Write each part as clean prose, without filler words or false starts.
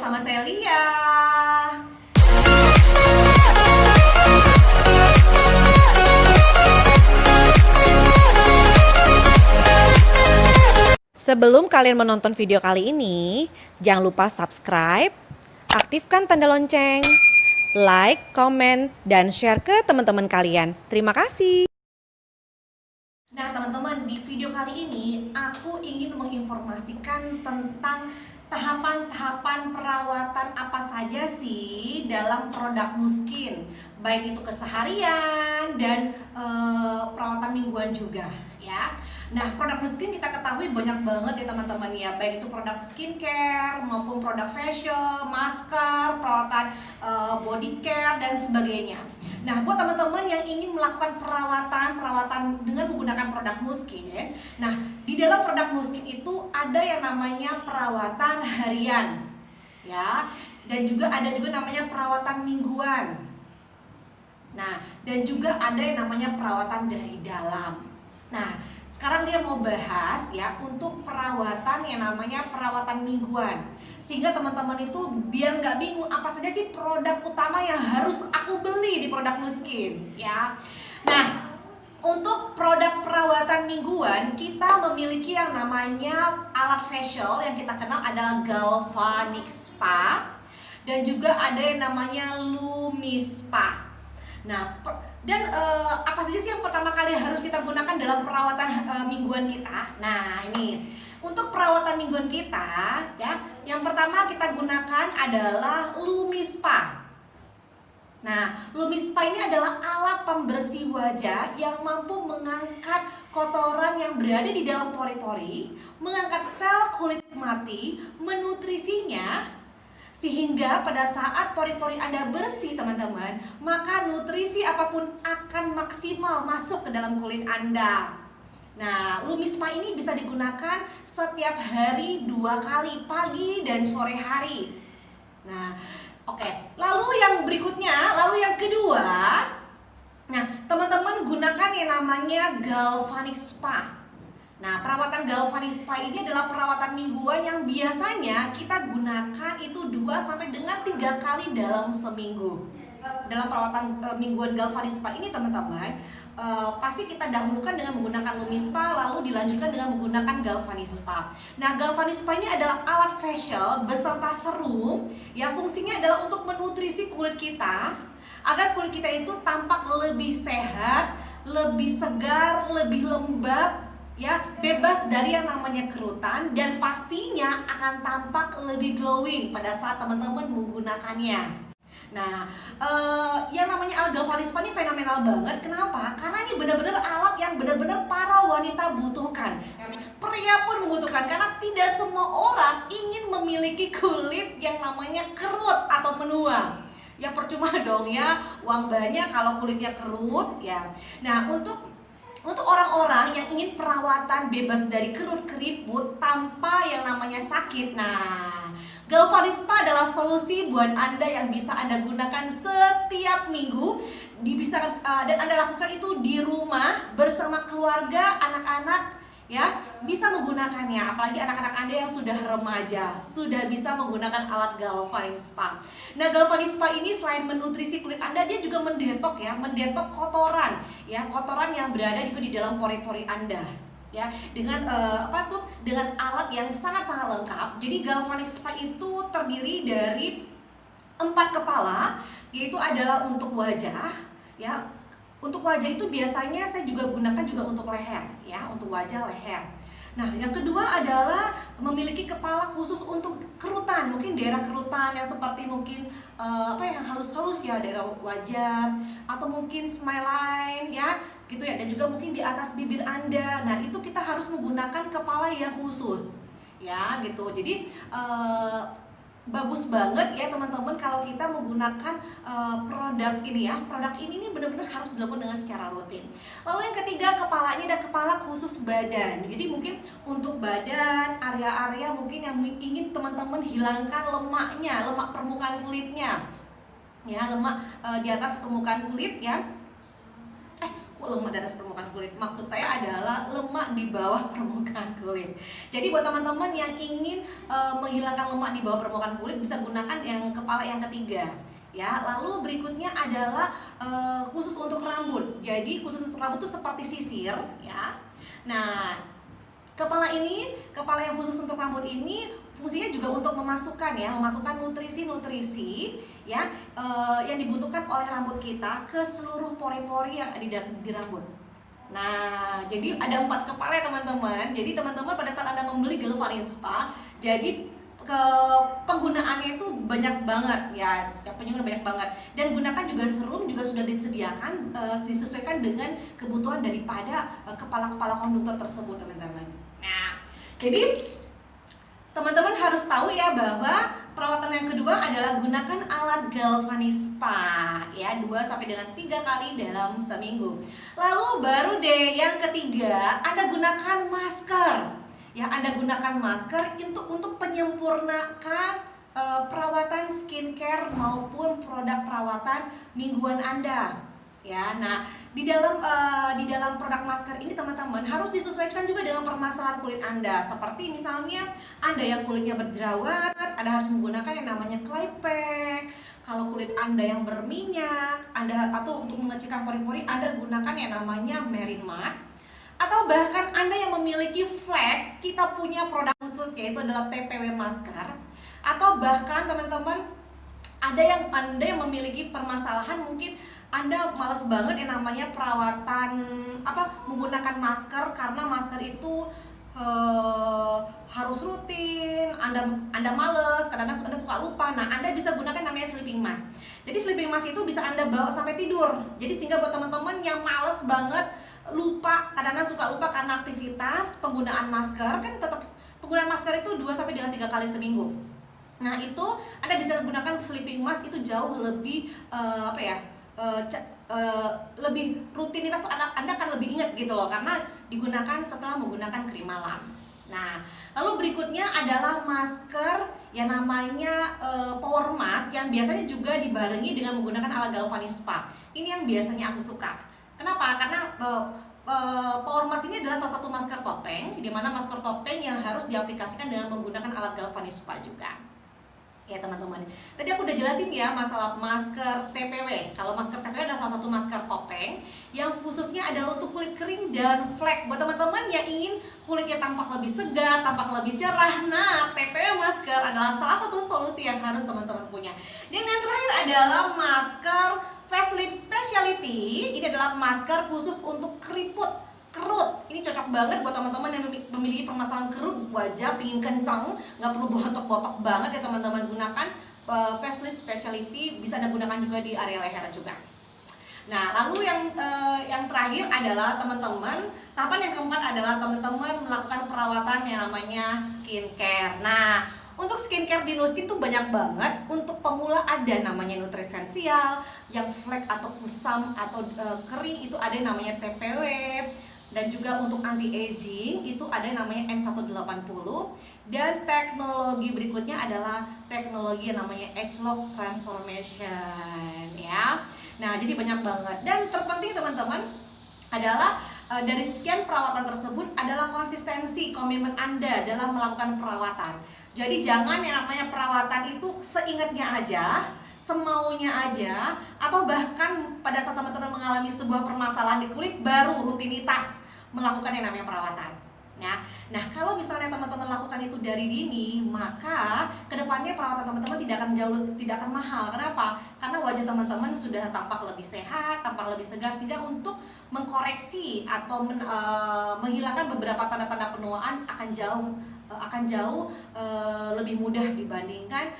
bersama saya Lia. Sebelum kalian menonton video kali ini, jangan lupa subscribe, aktifkan tanda lonceng, like, komen, dan share ke teman-teman kalian. Terima kasih. Nah teman-teman, di video kali ini aku ingin menginformasikan tentang tahapan-tahapan perawatan apa saja sih dalam produk Nu Skin, baik itu keseharian dan perawatan mingguan juga ya. Nah, produk Nu Skin kita ketahui banyak banget ya teman-teman ya, baik itu produk skincare maupun produk facial, masker, perawatan body care dan sebagainya. Nah, buat teman-teman yang ingin melakukan perawatan dengan menggunakan produk Nu Skin, nah di dalam produk Nu Skin itu ada yang namanya perawatan harian, ya, dan juga ada namanya perawatan mingguan. Nah, dan juga ada yang namanya perawatan dari dalam. Nah, sekarang dia mau bahas ya untuk perawatan yang namanya perawatan mingguan, sehingga teman-teman itu biar nggak bingung apa saja sih produk utama yang harus aku beli di produk Nu Skin ya. Nah, untuk produk perawatan mingguan kita memiliki yang namanya alat facial yang kita kenal adalah Galvanic Spa, dan juga ada yang namanya Lumi Spa. Nah, dan apa saja sih yang pertama kali harus kita gunakan dalam perawatan mingguan kita? Nah, ini untuk perawatan mingguan kita ya, yang pertama kita gunakan adalah Lumi Spa. Nah, Lumi Spa ini adalah alat pembersih wajah yang mampu mengangkat kotoran yang berada di dalam pori-pori, mengangkat sel kulit mati, menutrisinya, sehingga pada saat pori-pori Anda bersih teman-teman, maka nutrisi apapun akan maksimal masuk ke dalam kulit Anda. Nah, Lumi Spa ini bisa digunakan setiap hari 2 kali, pagi dan sore hari. Nah, oke. Lalu yang berikutnya, lalu yang kedua, nah teman-teman gunakan yang namanya Galvanic Spa. Nah, perawatan Galvanic Spa ini adalah perawatan mingguan yang biasanya kita gunakan itu 2 sampai dengan 3 kali dalam seminggu. Dalam perawatan mingguan Galvanic Spa ini teman-teman, pasti kita dahulukan dengan menggunakan Lumi Spa, lalu dilanjutkan dengan menggunakan Galvanic Spa. Nah, Galvanic Spa ini adalah alat facial beserta serum yang fungsinya adalah untuk menutrisi kulit kita agar kulit kita itu tampak lebih sehat, lebih segar, lebih lembab, ya, bebas dari yang namanya kerutan, dan pastinya akan tampak lebih glowing pada saat teman-teman menggunakannya. Nah, yang namanya alat Galvanic Spa ini fenomenal banget. Kenapa? Karena ini benar-benar alat yang benar-benar para wanita butuhkan. Pria pun membutuhkan, karena tidak semua orang ingin memiliki kulit yang namanya kerut atau menua. Ya percuma dong ya, uang banyak kalau kulitnya kerut ya. Nah, untuk orang-orang yang ingin perawatan bebas dari kerut keriput tanpa yang namanya sakit, nah Galvanic Spa adalah solusi buat Anda yang bisa Anda gunakan setiap minggu. Dan Anda lakukan itu di rumah bersama keluarga, anak-anak ya, bisa menggunakannya. Apalagi anak-anak Anda yang sudah remaja sudah bisa menggunakan alat Galvanic Spa. Nah, Galvanic Spa ini selain menutrisi kulit Anda, dia juga mendetok ya, mendetok kotoran ya, kotoran yang berada di dalam pori-pori Anda ya, dengan dengan alat yang sangat-sangat lengkap. Jadi Galvanic Spa itu terdiri dari 4 kepala, yaitu adalah untuk wajah ya. Untuk wajah itu biasanya saya juga gunakan juga untuk leher ya, untuk wajah leher. Nah, yang kedua adalah memiliki kepala khusus untuk kerutan, mungkin daerah kerutan yang seperti mungkin yang halus-halus ya, daerah wajah, atau mungkin smile line ya, gitu ya, dan juga mungkin di atas bibir Anda. Nah, itu kita harus menggunakan kepala yang khusus ya, gitu. Jadi bagus banget ya teman-teman kalau kita menggunakan produk ini ya. Produk ini benar-benar harus dilakukan dengan secara rutin. Lalu yang ketiga, kepala ini ada kepala khusus badan. Jadi mungkin untuk badan, area-area mungkin yang ingin teman-teman hilangkan lemaknya, lemak permukaan kulitnya ya, lemak di atas permukaan kulit ya. Lemak di atas permukaan kulit, maksud saya adalah lemak di bawah permukaan kulit. Jadi buat teman-teman yang ingin menghilangkan lemak di bawah permukaan kulit, bisa gunakan yang kepala yang ketiga. Ya, lalu berikutnya adalah khusus untuk rambut. Jadi khusus untuk rambut itu seperti sisir, ya. Nah, kepala yang khusus untuk rambut ini fungsinya juga untuk memasukkan nutrisi-nutrisi ya yang dibutuhkan oleh rambut kita ke seluruh pori-pori yang ada di rambut. Nah, jadi ada 4 kepala ya teman-teman. Jadi teman-teman pada saat Anda membeli Galvanic Spa, jadi penggunaannya itu banyak banget ya, pengguna banyak banget. Dan gunakan juga serum juga sudah disediakan disesuaikan dengan kebutuhan daripada kepala-kepala konduktor tersebut, teman-teman. Nah, jadi teman-teman harus tahu ya bahwa perawatan yang kedua adalah gunakan alat Galvanic Spa ya 2 sampai dengan 3 kali dalam seminggu. Lalu baru deh yang ketiga, Anda gunakan masker. Ya, Anda gunakan masker untuk penyempurnakan perawatan skincare maupun produk perawatan mingguan Anda. Ya, nah di dalam produk masker ini teman-teman harus disesuaikan juga dengan permasalahan kulit Anda. Seperti misalnya Anda yang kulitnya berjerawat, Anda harus menggunakan yang namanya clay pack. Kalau kulit Anda yang berminyak, atau untuk mengecilkan pori-pori, Anda gunakan yang namanya Marine Matte. Atau bahkan Anda yang memiliki flek, kita punya produk khusus yaitu adalah TPW masker. Atau bahkan teman-teman Anda yang memiliki permasalahan, mungkin Anda malas banget yang namanya perawatan menggunakan masker karena masker itu harus rutin, Anda males, kadang-kadang Anda suka lupa. Nah, Anda bisa gunakan namanya sleeping mask. Jadi sleeping mask itu bisa Anda bawa sampai tidur. Jadi sehingga buat teman-teman yang males banget, lupa, kadang-kadang suka lupa karena aktivitas, penggunaan masker kan tetap penggunaan masker itu 2 sampai dengan 3 kali seminggu. Nah, itu Anda bisa gunakan sleeping mask itu jauh lebih lebih rutinitas Anda akan lebih ingat gitu loh, karena digunakan setelah menggunakan krim malam. Nah, lalu berikutnya adalah masker yang namanya power mask yang biasanya juga dibarengi dengan menggunakan alat Galvanic Spa. Ini yang biasanya aku suka. Kenapa? Karena power mask ini adalah salah satu masker topeng, di mana masker topeng yang harus diaplikasikan dengan menggunakan alat Galvanic Spa juga. Ya teman-teman, tadi aku udah jelasin ya masalah masker TPW. Kalau masker TPW adalah salah satu masker topeng yang khususnya adalah untuk kulit kering dan flek. Buat teman-teman yang ingin kulitnya tampak lebih segar, tampak lebih cerah, nah TPW masker adalah salah satu solusi yang harus teman-teman punya. Dan yang terakhir adalah masker Facelift Speciality. Ini adalah masker khusus untuk kerut. Ini cocok banget buat teman-teman yang memiliki permasalahan kerut wajah, pingin kencang, nggak perlu botok-botok banget ya teman-teman. Gunakan Facelift Speciality, bisa Anda gunakan juga di area leher juga. Nah, lalu yang terakhir adalah teman-teman, tahapan yang keempat adalah teman-teman melakukan perawatan yang namanya skincare. Nah, untuk skincare di Nuskin tuh banyak banget. Untuk pemula ada namanya Nutrisensial, yang flek atau kusam atau kering itu ada yang namanya TPW. Dan juga untuk anti-aging itu ada yang namanya N180. Dan teknologi berikutnya adalah teknologi yang namanya Agelock Transformation ya. Nah, jadi banyak banget. Dan terpenting teman-teman adalah dari sekian perawatan tersebut adalah konsistensi komitmen Anda dalam melakukan perawatan. Jadi jangan yang namanya perawatan itu seingatnya aja, semaunya aja, atau bahkan pada saat teman-teman mengalami sebuah permasalahan di kulit baru rutinitas melakukan yang namanya perawatan. Nah, kalau misalnya teman-teman lakukan itu dari dini, maka kedepannya perawatan teman-teman tidak akan mahal. Kenapa? Karena wajah teman-teman sudah tampak lebih sehat, tampak lebih segar, sehingga untuk mengkoreksi atau menghilangkan beberapa tanda-tanda penuaan akan jauh lebih mudah dibandingkan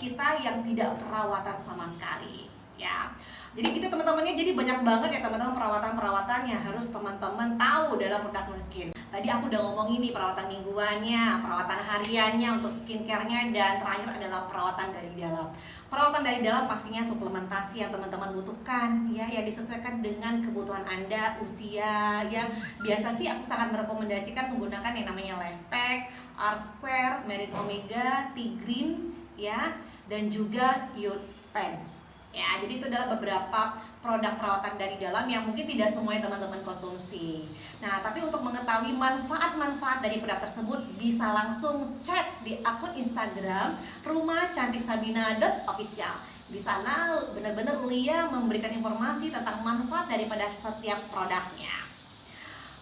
kita yang tidak perawatan sama sekali ya. Jadi gitu teman-temannya, jadi banyak banget ya teman-teman perawatan-perawatan yang harus teman-teman tahu dalam produk Nuskin. Tadi aku udah ngomong ini perawatan mingguannya, perawatan hariannya untuk skincare-nya, dan terakhir adalah perawatan dari dalam. Perawatan dari dalam pastinya suplementasi yang teman-teman butuhkan ya, yang disesuaikan dengan kebutuhan Anda, usia ya. Biasa sih aku sangat merekomendasikan menggunakan yang namanya Life Pack, R-Square, Marine Omega, T-Green ya, dan juga Youth Spence ya. Jadi itu adalah beberapa produk perawatan dari dalam yang mungkin tidak semuanya teman-teman konsumsi. Nah, tapi untuk mengetahui manfaat-manfaat dari produk tersebut bisa langsung cek di akun Instagram rumahcantiksabina.official. Di sana benar-benar Lia memberikan informasi tentang manfaat daripada setiap produknya.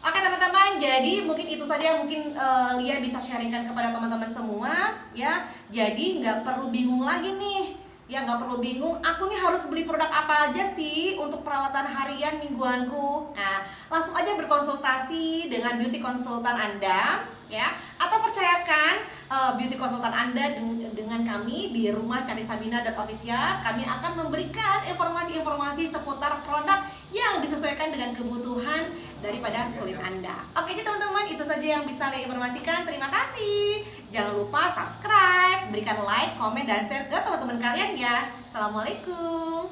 Oke teman-teman, jadi mungkin itu saja yang mungkin Lia bisa sharingkan kepada teman-teman semua ya. Jadi nggak perlu bingung lagi nih, ya nggak perlu bingung. Aku nih harus beli produk apa aja sih untuk perawatan harian mingguanku. Nah, langsung aja berkonsultasi dengan beauty konsultan Anda ya, atau percayakan beauty konsultan Anda dengan kami di rumahcantiksabina.official. Kami akan memberikan informasi-informasi seputar produk yang disesuaikan dengan kebutuhan daripada kulit Anda. Oke teman-teman, itu saja yang bisa saya informasikan. Terima kasih. Jangan lupa subscribe, berikan like, komen, dan share ke teman-teman kalian ya. Assalamualaikum.